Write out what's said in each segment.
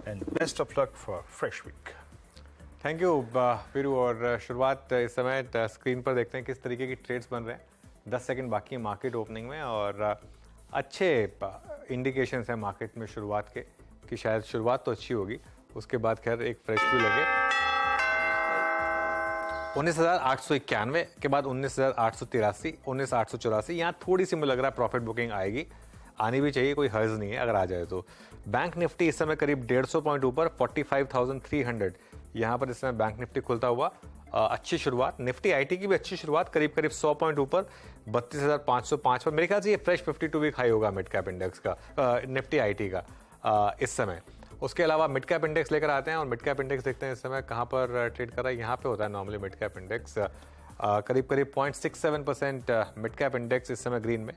and best of luck for fresh week. Thank you Veeru. और शुरुआत इस समय स्क्रीन पर देखते हैं किस तरीके की ट्रेड्स बन रहे हैं। 10 सेकंड बाकी है मार्केट ओपनिंग में और अच्छे इंडिकेशंस हैं मार्केट में शुरुआत के कि शायद शुरुआत तो अच्छी होगी, उसके बाद खैर एक फ्रेश व्यू लगे। 19,891 के बाद 19,883, 19,884, यहाँ थोड़ी सी मुझे लग रहा है प्रॉफिट बुकिंग आएगी, आनी भी चाहिए, कोई हर्ज नहीं है अगर आ जाए तो। बैंक निफ्टी इस समय करीब 150 पॉइंट ऊपर 45,300, यहाँ पर इस समय बैंक निफ्टी खुलता हुआ अच्छी शुरुआत। निफ्टी आईटी की भी अच्छी शुरुआत, करीब 100 पॉइंट ऊपर 32,505 पर। मेरे ख्याल से ये फ्रेश 52 वीक हाई होगा मिड कैप इंडेक्स का, निफ्टी आईटी का इस समय। उसके अलावा मिड कैप इंडेक्स लेकर आते हैं और मिड कैप इंडेक्स देखते हैं इस समय कहाँ पर ट्रेड कर रहा है। यहाँ पे होता है नॉर्मली मिड कैप इंडेक्स, करीब 0.67% मिड कैप इंडेक्स इस समय ग्रीन में,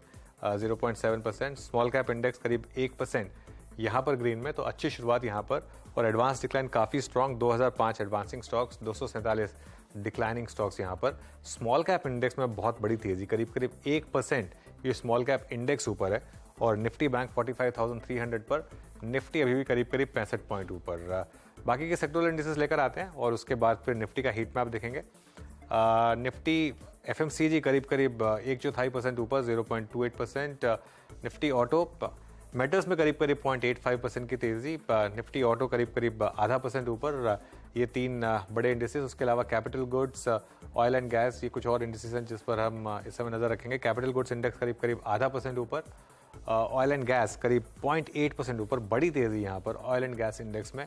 0.7%। स्मॉल कैप इंडेक्स करीब 1% यहाँ पर ग्रीन में, तो अच्छी शुरुआत यहाँ पर। और एडवांस डिक्लाइन काफ़ी strong, 2005 advancing stocks, 247 declining stocks यहाँ पर। स्मॉल कैप इंडेक्स में बहुत बड़ी तेजी, करीब 1% ये स्मॉल कैप इंडेक्स ऊपर है। और निफ्टी बैंक 45,300 पर, निफ्टी अभी भी करीब 65 पॉइंट ऊपर। बाकी के सेक्टोरल इंडिसेस लेकर आते हैं और उसके बाद फिर निफ्टी का हीट मैप देखेंगे। निफ्टी एफएमसीजी करीब 1/4% ऊपर, 0.28%। निफ्टी ऑटो मेटल्स में करीब 0.85% की तेजी, निफ्टी ऑटो करीब 0.5% ऊपर। ये तीन बड़े इंडिसेस। उसके अलावा capital goods, oil and gas, ये कुछ और इंडिसेस हैं जिस पर हम इस समय नजर रखेंगे। कैपिटल गुड्स इंडेक्स करीब 0.5% ऊपर, ऑयल एंड गैस करीब 0.8% ऊपर, बड़ी तेजी यहाँ पर ऑयल एंड गैस इंडेक्स में।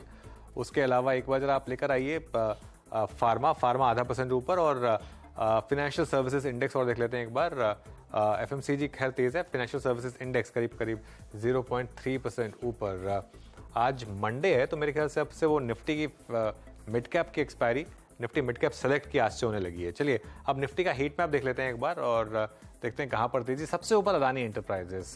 उसके अलावा एक बार जरा आप लेकर आइए फार्मा 0.5% ऊपर, और फिनेंशियल सर्विसेज इंडेक्स और देख लेते हैं एक बार। एफएमसीजी खैर तेज है, फाइनेंशियल सर्विसेज इंडेक्स करीब 0.3% ऊपर। आज मंडे है तो मेरे ख्याल से अब से वो निफ्टी की मिड कैप की expiry, Nifty mid cap select की आज से होने लगी है। चलिए अब निफ्टी का हीट मैप देख लेते हैं एक बार और देखते हैं कहाँ पर तेजी। सबसे ऊपर अदानी एंटरप्राइजेस,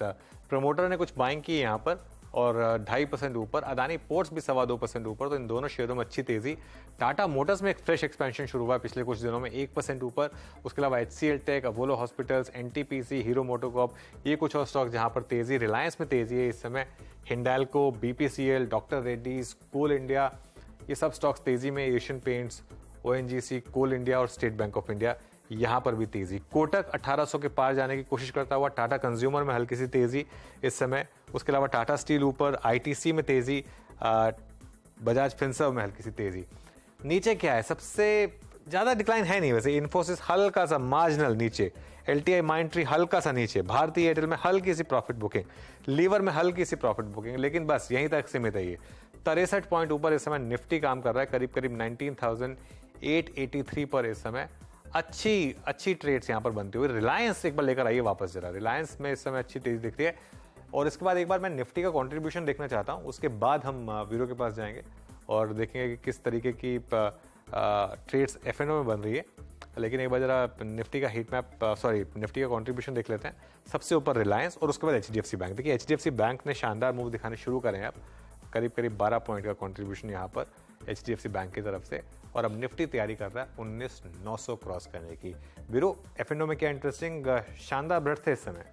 प्रमोटर ने कुछ बाइंग की यहाँ पर और 2.5% ऊपर। अदानी पोर्ट्स भी 2.25% ऊपर, तो इन दोनों शेयरों में अच्छी तेजी। टाटा मोटर्स में एक फ्रेश एक्सपेंशन शुरू हुआ पिछले कुछ दिनों में, 1% ऊपर। उसके अलावा HCL tech, Apollo hospitals, NTPC, Hero MotoCorp, ये कुछ और स्टॉक जहां पर तेजी। रिलायंस में तेजी है इस समय, हिंडाल्को, BPCL, डॉक्टर रेड्डीज, कोल इंडिया, ये सब स्टॉक्स तेजी में। एशियन पेंट्स, ONGC, कोल इंडिया और स्टेट बैंक ऑफ इंडिया, यहाँ पर भी तेजी। कोटक 1800 के पार जाने की कोशिश करता हुआ, टाटा कंज्यूमर में हल्की सी तेजी इस समय। उसके अलावा टाटा स्टील ऊपर, ITC में तेजी, बजाज फिनसर्व में हल्की सी तेजी। नीचे क्या है, सबसे ज्यादा डिक्लाइन है नहीं वैसे। इन्फोसिस हल्का सा मार्जिनल नीचे, LTI माइंट्री हल्का सा नीचे, भारतीय एयरटेल में हल्की सी प्रॉफिट बुकिंग, लीवर में हल्की सी प्रॉफिट बुकिंग, लेकिन बस यहीं तक सीमित है ये। 63 पॉइंट ऊपर इस समय निफ्टी काम कर रहा है, करीब 19,883 पर इस समय। अच्छी ट्रेड्स यहाँ पर बनती हुई। रिलायंस एक बार लेकर आइए वापस जरा, रिलायंस में इस समय अच्छी तेजी दिख रही है। और इसके बाद एक बार मैं निफ्टी का कंट्रीब्यूशन देखना चाहता हूँ, उसके बाद हम वीरो के पास जाएंगे और देखेंगे कि किस तरीके की ट्रेड्स FNO में बन रही है। लेकिन एक बार जरा निफ्टी का हीट मैप, निफ्टी का कंट्रीब्यूशन देख लेते हैं। सबसे ऊपर रिलायंस और उसके बाद HDFC बैंक। देखिए HDFC बैंक ने शानदार मूव दिखाने शुरू करें अब, करीब 12 पॉइंट का कंट्रीब्यूशन यहाँ पर HDFC बैंक की तरफ से। और अब निफ्टी तैयारी कर रहा है 19,900 क्रॉस करने की। वीरो FNO में क्या इंटरेस्टिंग शानदार बढ़त थे इस समय।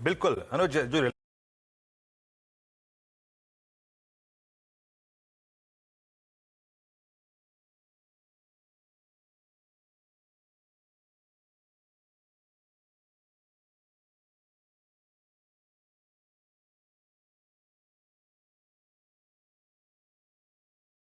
बिल्कुल अनुज, जो